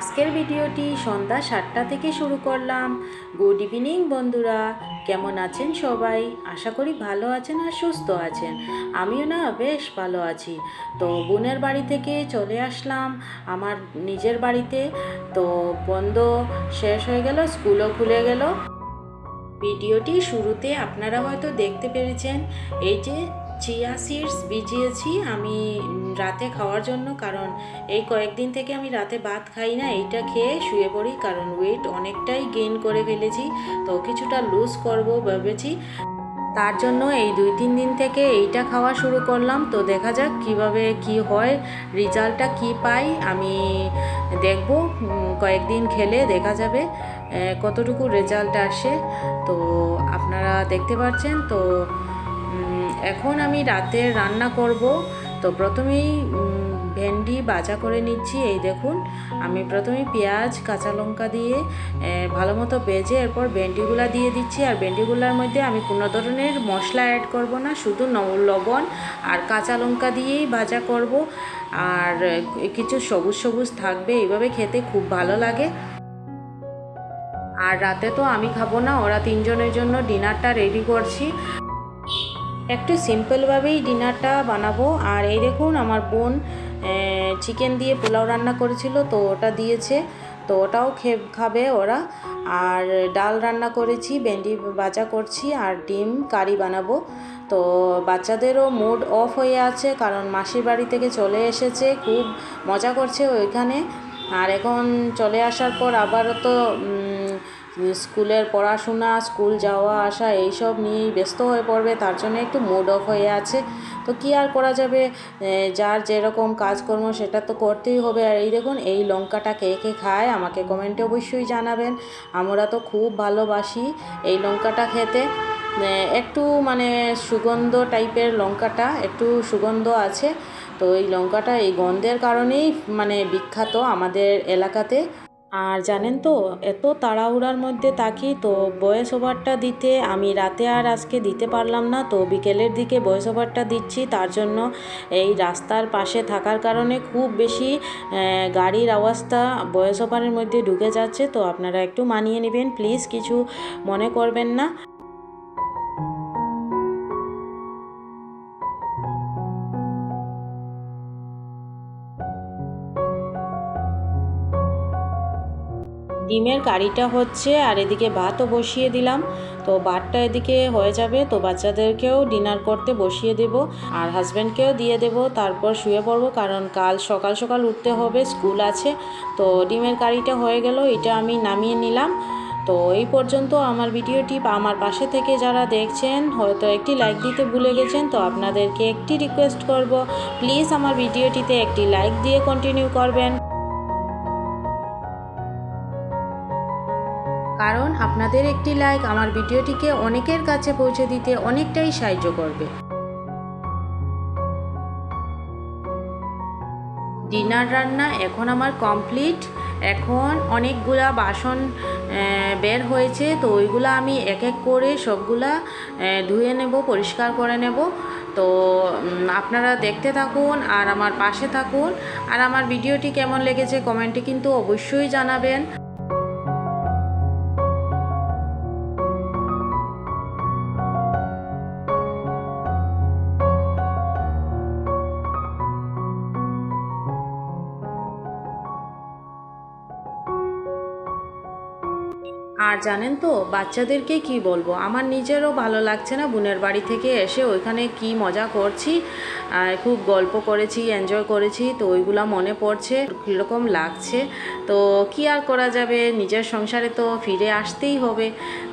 আজকের ভিডিওটি সন্ধ্যা 7টা থেকে শুরু করলাম। গুড ইভিনিং বন্ধুরা, কেমন আছেন সবাই? আশা করি ভালো আছেন আর সুস্থ আছেন। আমিও না বেশ ভালো আছি। তো বোনের বাড়ি থেকে চলে আসলাম আমার নিজের বাড়িতে। তো বন্ধ শেষ হয়ে গেল, স্কুলও খুলে গেল। ভিডিওটি শুরুতে আপনারা হয়তো দেখতে পেরেছেন, এই যে চিয়া সিডস ভিজিয়েছি আমি রাতে খাওয়ার জন্য। কারণ এই কয়েকদিন থেকে আমি রাতে ভাত খাই না, এইটা খেয়ে শুয়ে পড়ি। কারণ ওয়েট অনেকটাই গেইন করে ফেলেছি, তো কিছুটা লুজ করব ভেবেছি। তার জন্য এই 2-3 দিন থেকে এইটা খাওয়া শুরু করলাম। তো দেখা যাক কিভাবে কি হয়, রেজাল্টটা কি পাই আমি দেখব। কয়েকদিন খেলে দেখা যাবে কতটুকু রেজাল্ট আসে। তো আপনারা দেখতে পাচ্ছেন। তো এখন আমি রাতে রান্না করব। তো প্রথমেই ভেন্ডি ভাজা করে নিচ্ছি। এই দেখুন, আমি প্রথমেই পেঁয়াজ কাঁচা লঙ্কা দিয়ে ভালো মতো ভেজে এরপর ভেন্ডিগুলো দিয়ে দিচ্ছি। আর ভেন্ডিগুলোর মধ্যে আমি কোনো ধরনের মশলা অ্যাড করব না, শুধু লবণ আর কাঁচা লঙ্কা দিয়েই ভাজা করব। আর কিছু সবুজ সবুজ থাকবে, এইভাবে খেতে খুব ভালো লাগে। আর রাতে তো আমি খাবো না, ওরা 3 জনের জন্য ডিনারটা রেডি করছি। একটু সিম্পলভাবেই ডিনারটা বানাবো। আর এই দেখুন, আমার বোন চিকেন দিয়ে পোলাও রান্না করেছিল, তো ওটা দিয়েছে, তো ওটাও খাবে ওরা। আর ডাল রান্না করেছি, ভেন্ডি ভাজা করছি, আর ডিম কারি বানাবো। তো বাচ্চাদেরও মুড অফ হয়ে আছে, কারণ মাসির বাড়ি থেকে চলে এসেছে, খুব মজা করছে ওইখানে। আর এখন চলে আসার পর আবারও তো স্কুলের পড়াশোনা, স্কুল যাওয়া আসা এইসব নিয়েই ব্যস্ত হয়ে পড়বে, তার জন্য একটু মুড অফ হয়ে আছে। তো কী আর করা যাবে, যার যেরকম কাজকর্ম সেটা তো করতেই হবে। আর এই দেখুন, এই লঙ্কাটা কে কে খায় আমাকে কমেন্টে অবশ্যই জানাবেন। আমরা তো খুব ভালোবাসি এই লঙ্কাটা খেতে। একটু মানে সুগন্ধ টাইপের লঙ্কাটা, একটু সুগন্ধ আছে। তো এই লঙ্কাটা এই গন্ধের কারণেই মানে বিখ্যাত আমাদের এলাকাতে। আর জানেন তো, এত তাড়াহুড়ার মধ্যে থাকি, তো ভয়েস ওভারটা দিতে আমি রাতে আর আজকে দিতে পারলাম না। তো বিকেলের দিকে ভয়েস ওভারটা দিচ্ছি, তার জন্য এই রাস্তার পাশে থাকার কারণে খুব বেশি গাড়ির আওয়াজটা ভয়েস ওভারের মধ্যে ঢুকে যাচ্ছে। তো আপনারা একটু মানিয়ে নেবেন প্লিজ, কিছু মনে করবেন না। ডিমের কারিটা হচ্ছে, আর এদিকে ভাতও বসিয়ে দিলাম। তো ভাতটা এদিকে হয়ে যাবে, তো বাচ্চাদেরকেও ডিনার করতে বসিয়ে দেব, আর হাজব্যান্ডকেও দিয়ে দেব, তারপর শুয়ে পড়বো, কারণ কাল সকাল সকাল উঠতে হবে, স্কুল আছে। তো ডিমের কারিটা হয়ে গেল, এটা আমি নামিয়ে নিলাম। তো এই পর্যন্ত আমার ভিডিওটি আমার পাশে থেকে যারা দেখছেন, হয়তো একটি লাইক দিতে ভুলে গেছেন। তো আপনাদেরকে একটি রিকোয়েস্ট করব, প্লিজ আমার ভিডিওটিতে একটি লাইক দিয়ে কন্টিনিউ করবেন, কারণ আপনাদের একটি লাইক আমার ভিডিওটিকে অনেকের কাছে পৌঁছে দিতে অনেকটাই সাহায্য করবে। ডিনার রান্না এখন আমার কমপ্লিট। এখন অনেকগুলা বাসন বের হয়েছে, তো ওইগুলা আমি এক এক করে সবগুলা ধুয়ে নেব, পরিষ্কার করে নেব। তো আপনারা দেখতে থাকুন আর আমার পাশে থাকুন। আর আমার ভিডিওটি কেমন লেগেছে কমেন্টে কিন্তু অবশ্যই জানাবেন। আর জানেন তো, বাচ্চাদেরকে কি বলবো, আমার নিজেরও ভালো লাগছে না। বোনের বাড়ি থেকে এসে ওইখানে কি মজা করছি, খুব গল্প করেছি, এনজয় করেছি, তো ওইগুলা মনে পড়ছে, কীরকম লাগছে। তো কি আর করা যাবে, নিজের সংসারে তো ফিরে আসতেই হবে,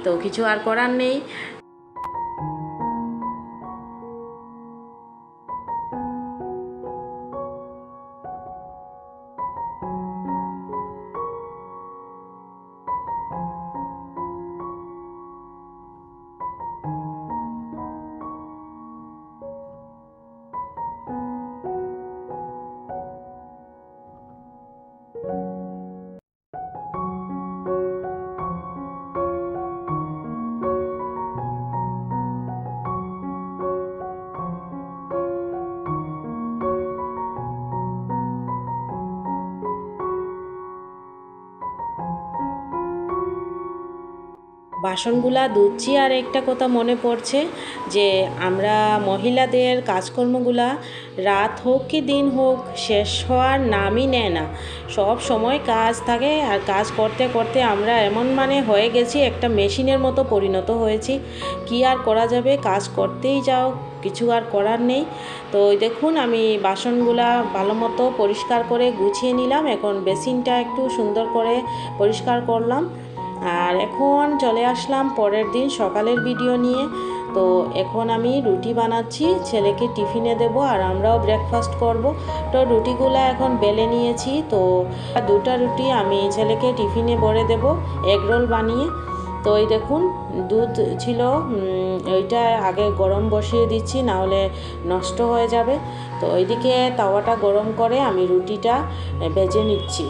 তো কিছু আর করার নেই। বাসনগুলা ধুচ্ছি আর একটা কথা মনে পড়ছে যে আমরা মহিলাদের কাজকর্মগুলা রাত হোক কি দিন হোক শেষ হওয়ার নামই নেয় না। সব সময় কাজ থাকে আর কাজ করতে করতে আমরা এমন হয়ে গেছি, একটা মেশিনের মতো পরিণত হয়েছি। কি আর করা যাবে, কাজ করতেই যাও, কিছু আর করার নেই। তো দেখুন আমি বাসনগুলা ভালো মতো পরিষ্কার করে গুছিয়ে নিলাম। এখন বেসিনটা একটু সুন্দর করে পরিষ্কার করলাম। আর এখন চলে আসলাম পরের দিন সকালের ভিডিও নিয়ে। তো এখন আমি রুটি বানাচ্ছি, ছেলেকে টিফিনে দেব আর আমরাও ব্রেকফাস্ট করব। তো রুটিগুলো এখন বেলে নিয়েছি। তো 2টা রুটি আমি ছেলেকে টিফিনে ভরে দেব এগ রোল বানিয়ে। তো এই দেখুন দুধ ছিল, ওইটা আগে গরম বসিয়ে দিচ্ছি, না হলে নষ্ট হয়ে যাবে। তো ওইদিকে তাওয়াটা গরম করে আমি রুটিটা ভেজে নিচ্ছি।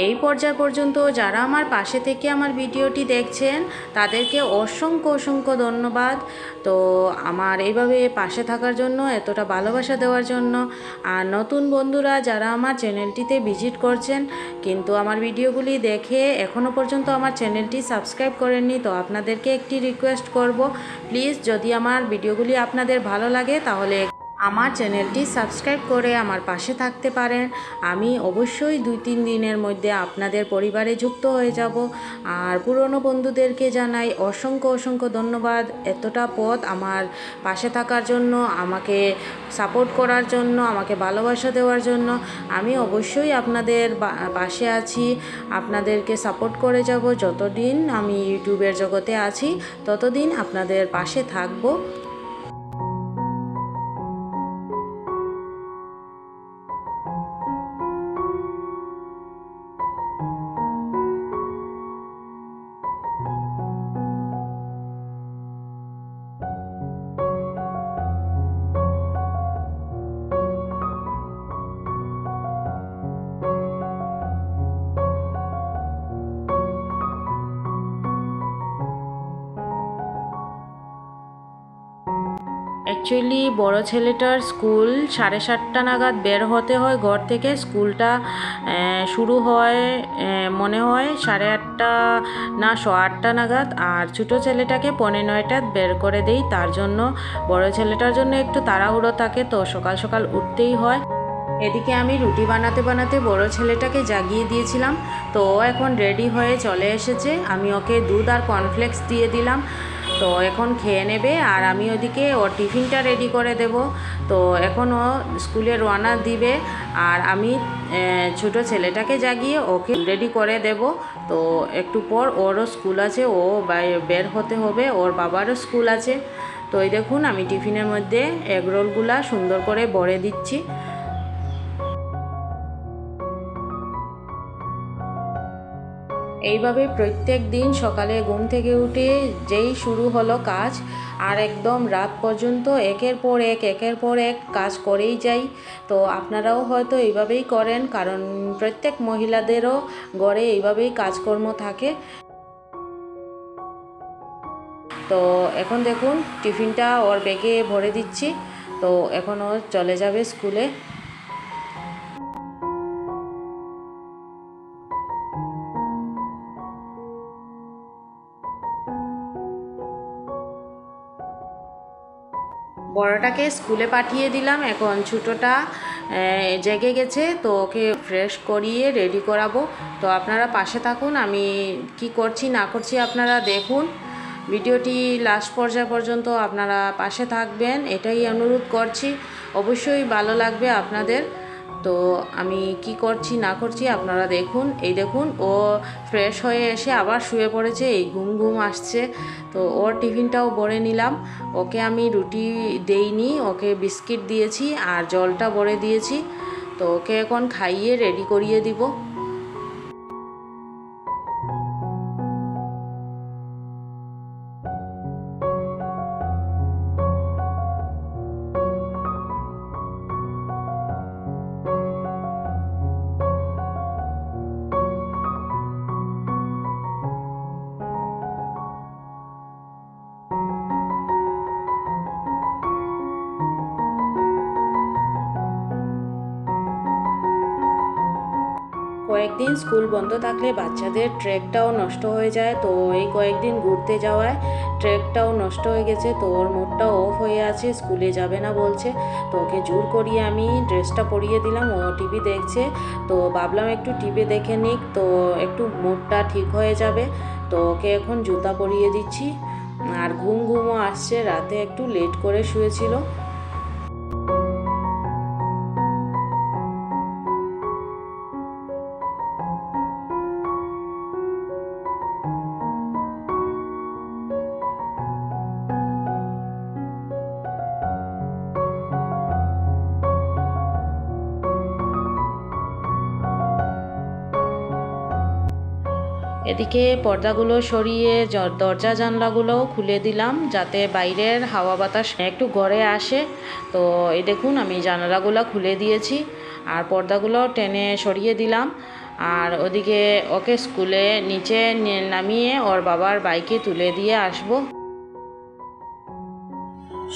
এই পর্যায় পর্যন্ত যারা আমার পাশে থেকে আমার ভিডিওটি দেখছেন তাদেরকে অসংখ্য অসংখ্য ধন্যবাদ। তো আমার এইভাবে পাশে থাকার জন্য, এতটা ভালোবাসা দেওয়ার জন্য। আর নতুন বন্ধুরা যারা আমার চ্যানেলটিতে ভিজিট করছেন কিন্তু আমার ভিডিওগুলি দেখে এখনও পর্যন্ত আমার চ্যানেলটি সাবস্ক্রাইব করেননি, তো আপনাদেরকে একটি রিকোয়েস্ট করব, প্লিজ যদি আমার ভিডিওগুলি আপনাদের ভালো লাগে তাহলে আমার চ্যানেলটি সাবস্ক্রাইব করে আমার পাশে থাকতে পারেন। আমি অবশ্যই 2-3 দিনের মধ্যে আপনাদের পরিবারে যুক্ত হয়ে যাব। আর পুরনো বন্ধুদেরকে জানাই অসংখ্য অসংখ্য ধন্যবাদ, এতটা পথ আমার পাশে থাকার জন্য, আমাকে সাপোর্ট করার জন্য, আমাকে ভালোবাসা দেওয়ার জন্য। আমি অবশ্যই আপনাদের পাশে আছি, আপনাদেরকে সাপোর্ট করে যাব। যতদিন আমি ইউটিউবের জগতে আছি ততদিন আপনাদের পাশে থাকব। অ্যাকচুয়ালি বড় ছেলেটার স্কুল 7:30 নাগাদ বের হতে হয় ঘর থেকে। স্কুলটা শুরু হয় মনে হয় 8:30 না 8:15 নাগাদ। আর ছোটো ছেলেটাকে 8:45 বের করে দেই। তার জন্য বড় ছেলেটার জন্য একটু তাড়াহুড়ো থাকে, তো সকাল সকাল উঠতেই হয়। এদিকে আমি রুটি বানাতে বানাতে বড় ছেলেটাকে জাগিয়ে দিয়েছিলাম। তো এখন রেডি হয়ে চলে এসেছে। আমি ওকে দুধ আর কর্নফ্লেক্স দিয়ে দিলাম। তো এখন খেয়ে নেবে আর আমি ওদিকে ওর টিফিনটা রেডি করে দেব। তো এখন ও স্কুলে রওনা দিবে আর আমি ছোটো ছেলেটাকে জাগিয়ে ওকে রেডি করে দেব। তো একটু পর ওরও স্কুল আছে, ও বের হতে হবে, ওর বাবারও স্কুল আছে। তো এই দেখুন আমি টিফিনের মধ্যে এগ রোলগুলা সুন্দর করে ভরে দিচ্ছি। এইভাবে প্রত্যেক দিন সকালে ঘুম থেকে উঠে যেই শুরু হলো কাজ আর একদম রাত পর্যন্ত একের পর এক কাজ করেই যাই। তো আপনারাও হয়তো এইভাবেই করেন, কারণ প্রত্যেক মহিলাদেরও ঘরে এইভাবেই কাজকর্ম থাকে। তো এখন দেখুন টিফিনটা ওর ব্যাগে ভরে দিচ্ছি। তো এখন ও চলে যাবে স্কুলে। বড়টাকে স্কুলে পাঠিয়ে দিলাম। এখন ছোটোটা জেগে গেছে, তো ওকে ফ্রেশ করিয়ে রেডি করাবো। তো আপনারা পাশে থাকুন, আমি কি করছি না করছি আপনারা দেখুন। ভিডিওটি লাস্ট পর্যায় পর্যন্ত আপনারা পাশে থাকবেন, এটাই অনুরোধ করছি। অবশ্যই ভালো লাগবে আপনাদের। তো আমি কি করছি না করছি আপনারা দেখুন। এই দেখুন ও ফ্রেশ হয়ে এসে আবার শুয়ে পড়েছে, এই ঘুম ঘুম আসছে। তো ওর টিফিনটাও ভরে নিলাম। ওকে আমি রুটি দেইনি, ওকে বিস্কিট দিয়েছি আর জলটা ভরে দিয়েছি। তো ওকে এখন খাইয়ে রেডি করিয়ে দিব। কয়েকদিন স্কুল বন্ধ থাকলে বাচ্চাদের ট্রেকটাও নষ্ট হয়ে যায়। তো এই কয়েকদিন ঘুরতে যাওয়ায় ট্রেকটাও নষ্ট হয়ে গেছে। তো ওর মুডটা অফ হয়ে আছে, স্কুলে যাবে না বলছে। তো ওকে জোর করিয়ে আমি ড্রেসটা পরিয়ে দিলাম। ও টিভি দেখছে, তো ভাবলাম একটু টিভি দেখে নিক, তো একটু মুডটা ঠিক হয়ে যাবে। তো ওকে এখন জুতা পরিয়ে দিচ্ছি। আর ঘুমও আসছে, রাতে একটু লেট করে শুয়েছিল। এদিকে পর্দাগুলো সরিয়ে দরজা জানলাগুলোও খুলে দিলাম, যাতে বাইরের হাওয়া বাতাস একটু ঘরে আসে। তো এই দেখুন আমি জানালাগুলো খুলে দিয়েছি আর পর্দাগুলো টেনে সরিয়ে দিলাম। আর ওদিকে ওকে স্কুলে নিচে নামিয়ে ওর বাবার বাইকে তুলে দিয়ে আসবো।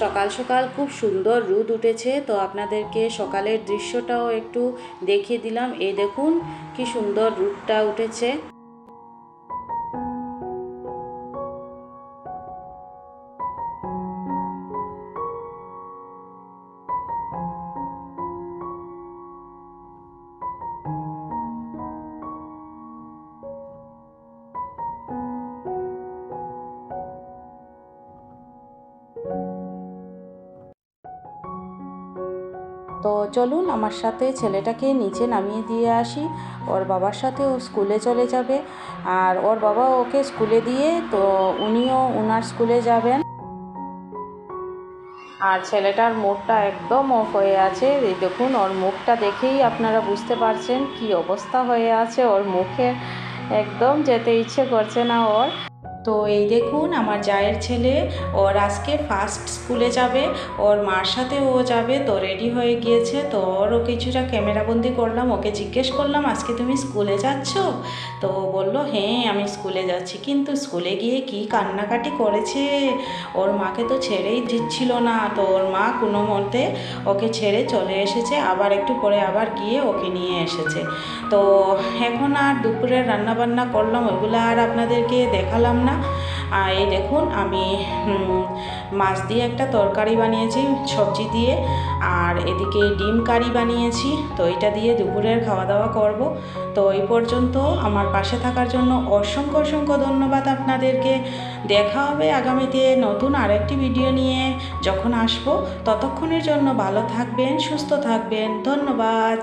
সকাল সকাল খুব সুন্দর রোদ উঠেছে, তো আপনাদেরকে সকালের দৃশ্যটাও একটু দেখিয়ে দিলাম। এই দেখুন কি সুন্দর রোদটা উঠেছে। তো চলুন আমার সাথে ছেলেটাকে নিচে নামিয়ে দিয়ে আসি। ওর বাবার সাথে ও স্কুলে চলে যাবে, আর ওর বাবা ওকে স্কুলে দিয়ে তো উনিও ওনার স্কুলে যাবেন। আর ছেলেটার মুখটা একদম অফ হয়ে আছে। এই দেখুন ওর মুখটা দেখেই আপনারা বুঝতে পারছেন কি অবস্থা হয়ে আছে ওর মুখে। একদম যেতে ইচ্ছে করছে না ওর। তো এই দেখুন আমার জায়ের ছেলে, ওর আজকে ফার্স্ট স্কুলে যাবে, ওর মার সাথে ও যাবে। তো রেডি হয়ে গিয়েছে। তো ওরও কিছুটা ক্যামেরাবন্দি করলাম। ওকে জিজ্ঞেস করলাম আজকে তুমি স্কুলে যাচ্ছ? তো বলল হ্যাঁ আমি স্কুলে যাচ্ছি। কিন্তু স্কুলে গিয়ে কি কান্নাকাটি করেছে, ওর মাকে তো ছেড়েই দিচ্ছিল না। তো ওর মা কোনো মতে ওকে ছেড়ে চলে এসেছে, আবার একটু পরে আবার গিয়ে ওকে নিয়ে এসেছে। তো এখন আর দুপুরে রান্নাবান্না করলাম, ওইগুলো আর আপনাদেরকে দেখালাম না। আর এই দেখুন আমি মাছ দিয়ে একটা তরকারি বানিয়েছি সবজি দিয়ে, আর এদিকে ডিম কারি বানিয়েছি। তো এটা দিয়ে দুপুরের খাওয়া দাওয়া করব। তো এই পর্যন্ত আমার পাশে থাকার জন্য অসংখ্য অসংখ্য ধন্যবাদ আপনাদেরকে। দেখা হবে আগামীতে নতুন আরেকটি ভিডিও নিয়ে যখন আসবো। ততক্ষণের জন্য ভালো থাকবেন, সুস্থ থাকবেন। ধন্যবাদ।